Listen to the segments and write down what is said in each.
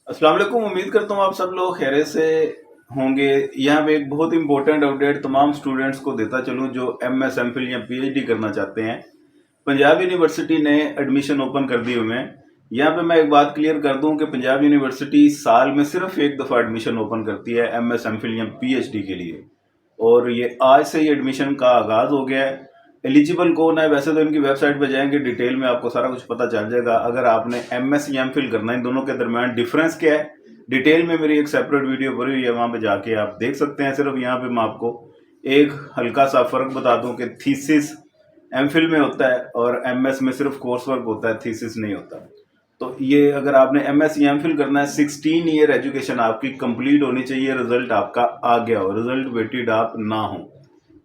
अस्सलाम वालेकुम। उम्मीद करता हूँ आप सब लोग खैरियत से होंगे। यहाँ पे एक बहुत इंपॉर्टेंट अपडेट तमाम स्टूडेंट्स को देता चलूँ जो एमएस एमफिल या पीएचडी करना चाहते हैं। पंजाब यूनिवर्सिटी ने एडमिशन ओपन कर दिए हुए हैं। यहाँ पे मैं एक बात क्लियर कर दूं कि पंजाब यूनिवर्सिटी साल में सिर्फ एक दफ़ा एडमिशन ओपन करती है एमएस एमफिल या पीएचडी के लिए, और ये आज से ही एडमिशन का आगाज़ हो गया है। एलिजिबल कौन है, वैसे तो इनकी वेबसाइट पे जाएंगे डिटेल में आपको सारा कुछ पता चल जाएगा। अगर आपने एमएस या एमफिल करना है, इन दोनों के दरमियान डिफरेंस क्या है, डिटेल में मेरी एक सेपरेट वीडियो बनी हुई है, वहाँ पे जाके आप देख सकते हैं। सिर्फ यहाँ पे मैं आपको एक हल्का सा फ़र्क बता दूँ कि थीसिस एमफिल में होता है और एमएस में सिर्फ कोर्स वर्क होता है, थीसिस नहीं होता। तो ये अगर आपने एमएस या एमफिल करना है, 16 ईयर एजुकेशन आपकी कंप्लीट होनी चाहिए, रिजल्ट आपका आ गया हो, रिजल्ट वेटेड आप ना हो,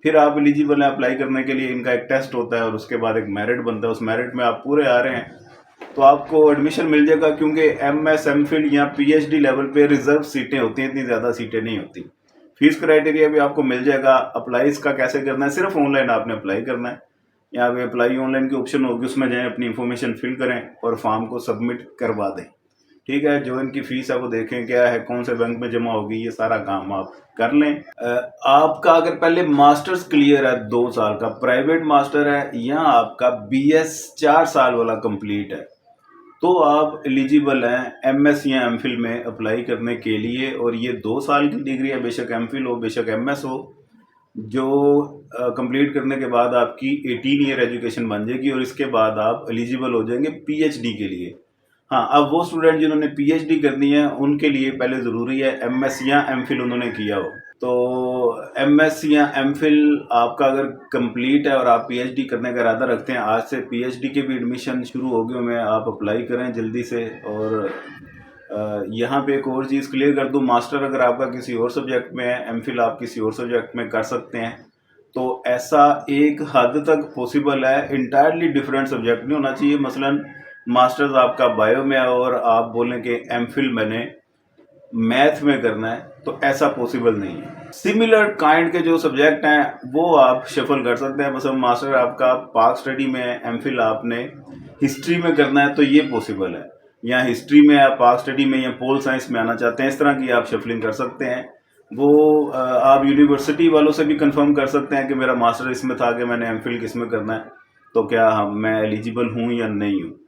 फिर आप एलिजिबल हैं अप्लाई करने के लिए। इनका एक टेस्ट होता है और उसके बाद एक मेरिट बनता है, उस मेरिट में आप पूरे आ रहे हैं तो आपको एडमिशन मिल जाएगा। क्योंकि एमएस एमफिल या पीएचडी लेवल पे रिजर्व सीटें होती हैं, इतनी ज़्यादा सीटें नहीं होती। फीस क्राइटेरिया भी आपको मिल जाएगा। अप्लाई इसका कैसे करना है, सिर्फ ऑनलाइन आपने अप्लाई करना है। यहाँ पे अप्लाई ऑनलाइन की ऑप्शन होगी, उसमें जाएँ, अपनी इन्फॉर्मेशन फिल करें और फॉर्म को सबमिट करवा दें। ठीक है, जो इनकी फीस है वो देखें क्या है, कौन से बैंक में जमा होगी, ये सारा काम आप कर लें। आपका अगर पहले मास्टर्स क्लियर है 2 साल का, प्राइवेट मास्टर है, या आपका बीएस 4 साल वाला कंप्लीट है, तो आप एलिजिबल हैं एमएस या एमफिल में अप्लाई करने के लिए। और ये 2 साल की डिग्री है, बेशक एमफिल हो बेशक एमएस हो, जो कंप्लीट करने के बाद आपकी 18 ईयर एजुकेशन बन जाएगी और इसके बाद आप एलिजिबल हो जाएंगे पीएचडी के लिए। हाँ, अब वो स्टूडेंट जिन्होंने पीएचडी करनी है उनके लिए पहले ज़रूरी है एमएस या एमफिल उन्होंने किया हो। तो एमएस या एमफिल आपका अगर कंप्लीट है और आप पीएचडी करने का इरादा रखते हैं, आज से पीएचडी के भी एडमिशन शुरू हो गए हुए हैं, आप अप्लाई करें जल्दी से। और यहाँ पे एक और चीज़ क्लियर कर दूँ, मास्टर अगर आपका किसी और सब्जेक्ट में है, एमफिल आप किसी और सब्जेक्ट में कर सकते हैं। तो ऐसा एक हद तक पॉसिबल है, इंटायरली डिफरेंट सब्जेक्ट नहीं होना चाहिए। मसलन मास्टर्स आपका बायो में है और आप बोलें कि एमफिल मैंने मैथ में करना है, तो ऐसा पॉसिबल नहीं है। सिमिलर काइंड के जो सब्जेक्ट हैं वो आप शफल कर सकते हैं। मतलब मास्टर आपका पाक स्टडी में है, एमफिल आपने हिस्ट्री में करना है, तो ये पॉसिबल है। या हिस्ट्री में या पाक स्टडी में या पोल साइंस में आना चाहते हैं, इस तरह की आप शफलिंग कर सकते हैं। वो आप यूनिवर्सिटी वालों से भी कंफर्म कर सकते हैं कि मेरा मास्टर इसमें था कि मैंने एमफिल किस में करना है, तो क्या मैं एलिजिबल हूँ या नहीं हूँ।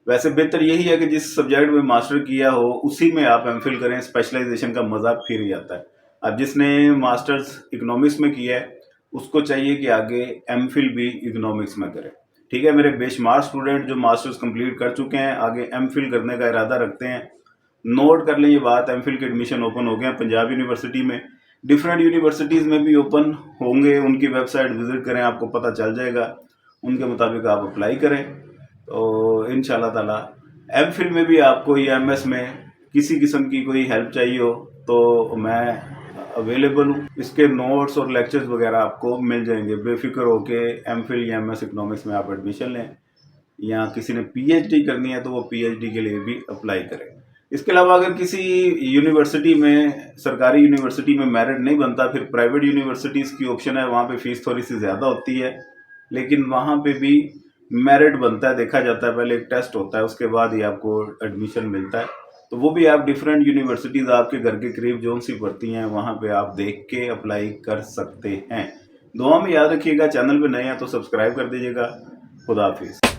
वैसे बेहतर यही है कि जिस सब्जेक्ट में मास्टर किया हो उसी में आप एमफिल करें, स्पेशलाइजेशन का मज़ा फिर ही आता है। अब जिसने मास्टर्स इकोनॉमिक्स में किया है उसको चाहिए कि आगे एमफिल भी इकोनॉमिक्स में करे। ठीक है, मेरे बेशुमार स्टूडेंट जो मास्टर्स कंप्लीट कर चुके हैं आगे एमफिल करने का इरादा रखते हैं, नोट कर लें ये बात, एमफिल के एडमिशन ओपन हो गए हैं पंजाब यूनिवर्सिटी में। डिफरेंट यूनिवर्सिटीज़ में भी ओपन होंगे, उनकी वेबसाइट विज़िट करें, आपको पता चल जाएगा, उनके मुताबिक आप अप्लाई करें। तो इंशाल्लाह ताला एमफिल में भी आपको या एमएस में किसी किस्म की कोई हेल्प चाहिए हो तो मैं अवेलेबल हूँ। इसके नोट्स और लेक्चर्स वगैरह आपको मिल जाएंगे। बेफिक्र होके एमफिल या एमएस इकोनॉमिक्स में आप एडमिशन लें, या किसी ने पीएचडी करनी है तो वो पीएचडी के लिए भी अप्लाई करें। इसके अलावा अगर किसी यूनिवर्सिटी में, सरकारी यूनिवर्सिटी में मेरिट नहीं बनता, फिर प्राइवेट यूनिवर्सिटीज़ की ऑप्शन है, वहाँ पे फ़ीस थोड़ी सी ज़्यादा होती है, लेकिन वहाँ पे भी मेरिट बनता है, देखा जाता है, पहले एक टेस्ट होता है, उसके बाद ही आपको एडमिशन मिलता है। तो वो भी आप डिफरेंट यूनिवर्सिटीज़ आपके घर के करीब जो सी पड़ती हैं वहाँ पे आप देख के अप्लाई कर सकते हैं। दुआ में याद रखिएगा, चैनल पे नए हैं तो सब्सक्राइब कर दीजिएगा। खुदा हाफिज़।